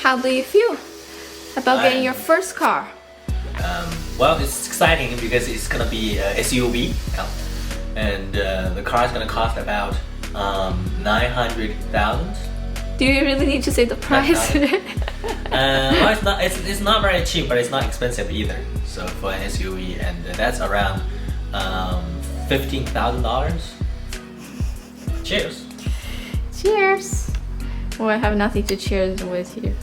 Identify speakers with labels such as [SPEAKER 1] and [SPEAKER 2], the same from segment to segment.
[SPEAKER 1] how do you feel about getting your first car?
[SPEAKER 2] Well, it's exciting because it's gonna be a SUV, and the car is gonna cost about 900,000.
[SPEAKER 1] Do you really need to say the price?
[SPEAKER 2] Well, it's not very cheap, but it's not expensive either. So for an SUV, and that's around $15,000. Cheers.
[SPEAKER 1] Cheers. Well, I have nothing to cheers with here.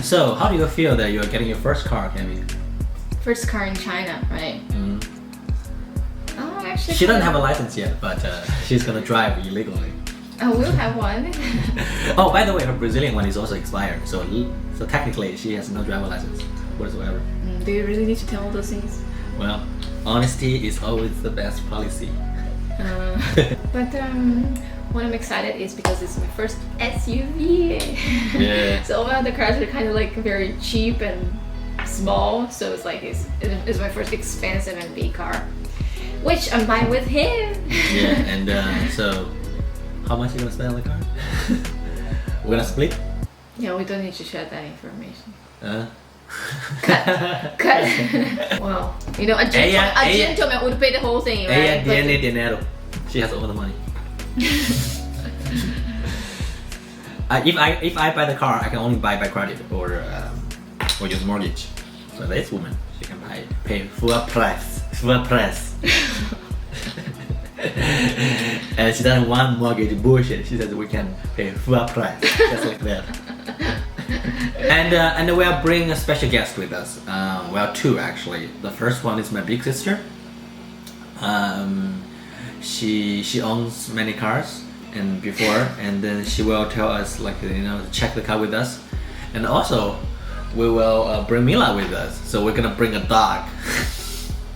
[SPEAKER 2] So, how do you feel that you're getting your first car, Cami?
[SPEAKER 1] First car in China, right? Oh, actually.
[SPEAKER 2] She doesn't have a license yet, but she's gonna drive illegally.
[SPEAKER 1] I will have one.
[SPEAKER 2] Oh, by the way, her Brazilian one is also expired, so technically she has no driver license whatsoever.
[SPEAKER 1] Do you really need to tell all those things?
[SPEAKER 2] Well, honesty is always the best policy.
[SPEAKER 1] But what I'm excited is because it's my first SUV.
[SPEAKER 2] Yeah.
[SPEAKER 1] So all the other cars are kind of like very cheap and small. So it's like it's my first expensive and big car, which I'm buying with him.
[SPEAKER 2] Yeah, and so how much are you gonna spend on the car? We're gonna split?
[SPEAKER 1] Yeah, we don't need to share that information.
[SPEAKER 2] Cut.
[SPEAKER 1] Well, you know, a gentleman would pay the whole thing, right?
[SPEAKER 2] Ella tiene dinero. She has all the money. If I buy the car, I can only buy by credit or use mortgage. So this woman, she can pay full price. And she doesn't want mortgage bullshit. She says we can pay full price, just like that. And we are bringing a special guest with us. Well, two actually. The first one is my big sister. She owns many cars and then she will tell us, like, check the car with us. And also we will bring Mila with us. So we're gonna bring a dog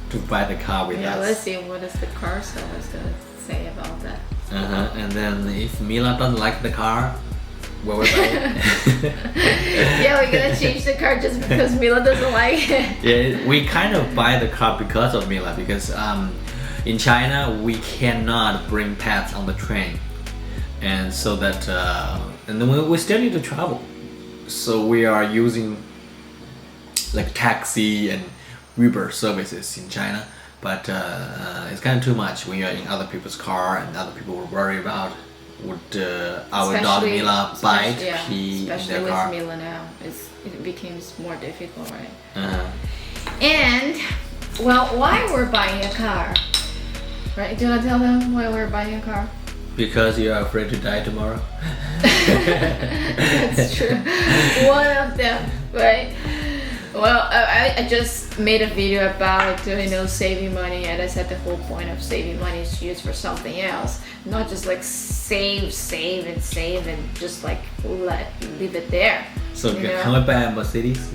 [SPEAKER 2] to buy the car with us.
[SPEAKER 1] Yeah, let's see what is the car sellers gonna say about that.
[SPEAKER 2] And then if Mila doesn't like the car, what we're buying.
[SPEAKER 1] Yeah, we're gonna change the car just because Mila doesn't like it.
[SPEAKER 2] Yeah, we kind of buy the car because of Mila, because in China we cannot bring pets on the train, and so that and then we still need to travel, so we are using like taxi and Uber services in China, but it's kind of too much when you're in other people's car and other people will worry about would our dog Mila bite pee in
[SPEAKER 1] especially
[SPEAKER 2] their
[SPEAKER 1] with
[SPEAKER 2] car.
[SPEAKER 1] Mila now, it becomes more difficult, right?
[SPEAKER 2] And
[SPEAKER 1] well, why we're buying a car, right? Do you want to tell them why we're buying a car?
[SPEAKER 2] because you are afraid to die tomorrow.
[SPEAKER 1] That's true. One of them, right? Well, I just made a video about saving money, and I said the whole point of saving money is to use for something else, not just like save and just like leave it there.
[SPEAKER 2] So can we buy a Mercedes?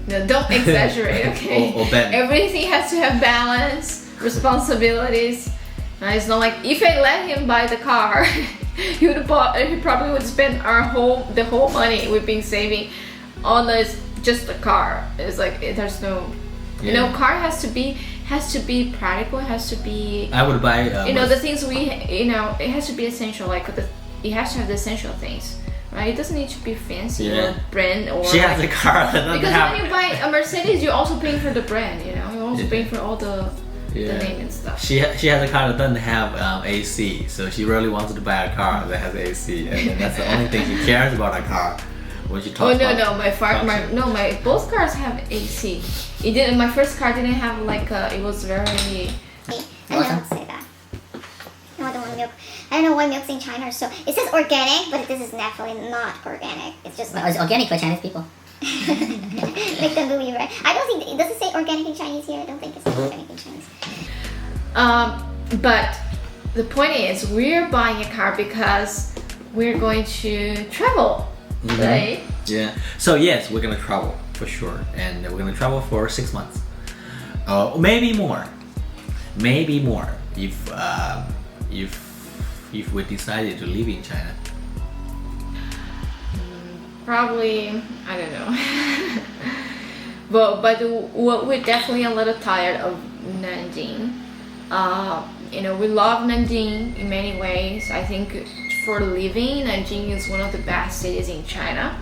[SPEAKER 1] No, don't exaggerate, okay?
[SPEAKER 2] or Benz.
[SPEAKER 1] Everything has to have balance, responsibilities. It's not like if I let him buy the car, he probably would spend the whole money we've been saving on just the car. It's like there's no, car has to be practical. It has to be.
[SPEAKER 2] I would buy.
[SPEAKER 1] The things it has to be essential. Like it has to have the essential things, right? It doesn't need to be fancy or brand or.
[SPEAKER 2] She has a car that doesn't
[SPEAKER 1] because when you buy a Mercedes, you're also paying for the brand. You're also paying for all the name and stuff.
[SPEAKER 2] She has a car that doesn't have AC, so she really wants to buy a car that has AC, and that's the only thing she cares about a car. When she talks
[SPEAKER 1] my both cars have AC. My first car didn't have it was very.
[SPEAKER 3] I don't say that. No, I don't want milk. I don't know why milk's in China. So it says organic, but this is definitely not organic. It's just
[SPEAKER 4] it's organic for Chinese people.
[SPEAKER 3] Make them believe, right? I don't think does it say organic in Chinese here? I don't think it says organic in Chinese.
[SPEAKER 1] But the point is, we're buying a car because we're going to travel, right?
[SPEAKER 2] Yeah. So yes, we're gonna travel for sure, and we're gonna travel for 6 months, maybe more if we decided to live in China.
[SPEAKER 1] Probably, I don't know. but we're definitely a little tired of Nanjing. We love Nanjing in many ways. I think for living, Nanjing is one of the best cities in China.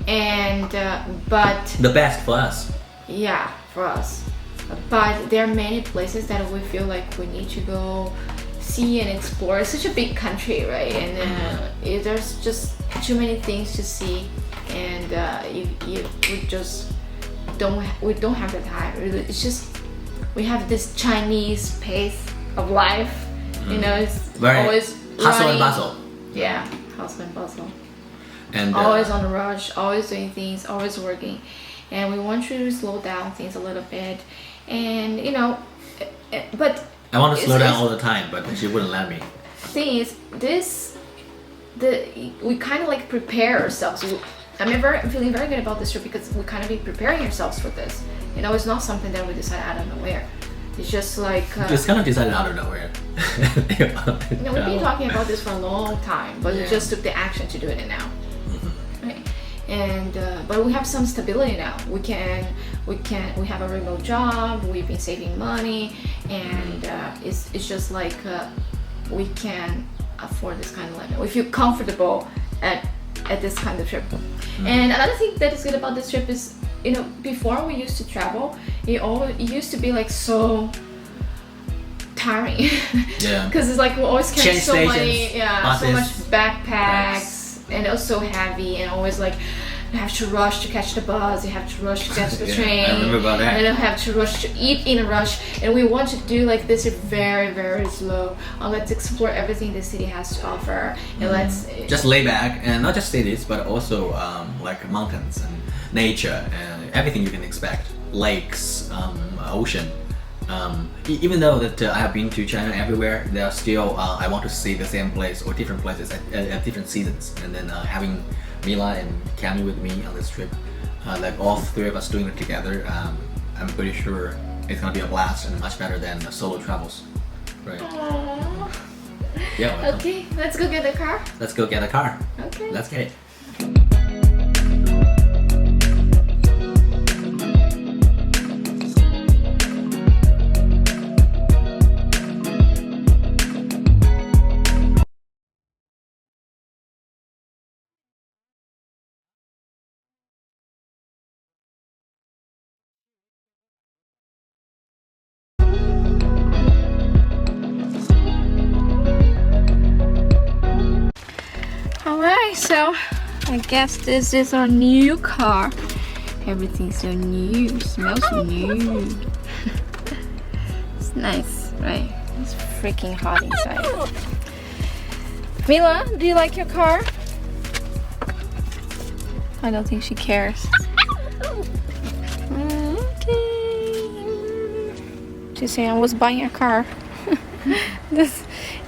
[SPEAKER 1] and but
[SPEAKER 2] The best for us.
[SPEAKER 1] yeah, for us. But there are many places that we feel like we need to go see and explore. It's such a big country, right? And there's just too many things to see, and we just we don't have the time. It's just we have this Chinese pace of life. You know, it's
[SPEAKER 2] Very
[SPEAKER 1] always
[SPEAKER 2] hustle
[SPEAKER 1] running.
[SPEAKER 2] and bustle.
[SPEAKER 1] Yeah, hustle and bustle.
[SPEAKER 2] And
[SPEAKER 1] Always on the rush, always doing things, always working, and we want to slow down things a little bit, and you know, but
[SPEAKER 2] I want to slow down
[SPEAKER 1] it's-
[SPEAKER 2] all the time, but she wouldn't let me.
[SPEAKER 1] thing is we kind of like prepare ourselves. I'm feeling very good about this trip because we kind of be preparing ourselves for this. You know, it's not something that we decide out of nowhere. It's just like
[SPEAKER 2] Just kind of decided out of nowhere.
[SPEAKER 1] you know, we've been talking about this for a long time, but we
[SPEAKER 2] Yeah.
[SPEAKER 1] just took the action to do it now. Right? And but we have some stability now. We have a remote job. We've been saving money, and it's just like we can afford this kind of life. We feel comfortable at this kind of trip. And another thing that is good about this trip is, you know, before we used to travel, it used to be like so tiring.
[SPEAKER 2] Yeah.
[SPEAKER 1] Because it's like we always carry
[SPEAKER 2] Change
[SPEAKER 1] so many,
[SPEAKER 2] stations,
[SPEAKER 1] yeah, so
[SPEAKER 2] buses,
[SPEAKER 1] much backpacks, and it was so heavy, and always like you have to rush to catch the bus, you have to rush to catch the
[SPEAKER 2] Yeah,
[SPEAKER 1] train,
[SPEAKER 2] I remember about that.
[SPEAKER 1] and then you have to rush to eat in a rush. And we want to do like this very, very slow. Let's explore everything the city has to offer, and let's
[SPEAKER 2] Just lay back, and not just cities, but also like mountains and nature and everything you can expect. Lakes, ocean. Even though that I have been to China everywhere, there are still I want to see the same place or different places at different seasons. And then having Mila and Cami with me on this trip, like all three of us doing it together, I'm pretty sure it's gonna be a blast and much better than solo travels. Right?
[SPEAKER 1] Aww.
[SPEAKER 2] Yeah. Welcome.
[SPEAKER 1] Okay, let's go get the car.
[SPEAKER 2] Let's go get a car.
[SPEAKER 1] Okay.
[SPEAKER 2] Let's get it.
[SPEAKER 1] Alright, so I guess this is our new car. Everything's so new, smells new. It's nice, right? It's freaking hot inside. Mila, do you like your car? I don't think she cares. Okay. She's saying I was buying a car.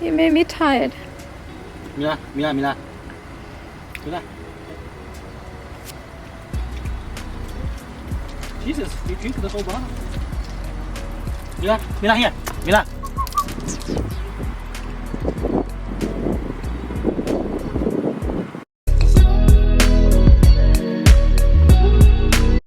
[SPEAKER 1] It made me tired.
[SPEAKER 4] Mila. Jesus, you drink the whole bottle. Mila, here. Mila.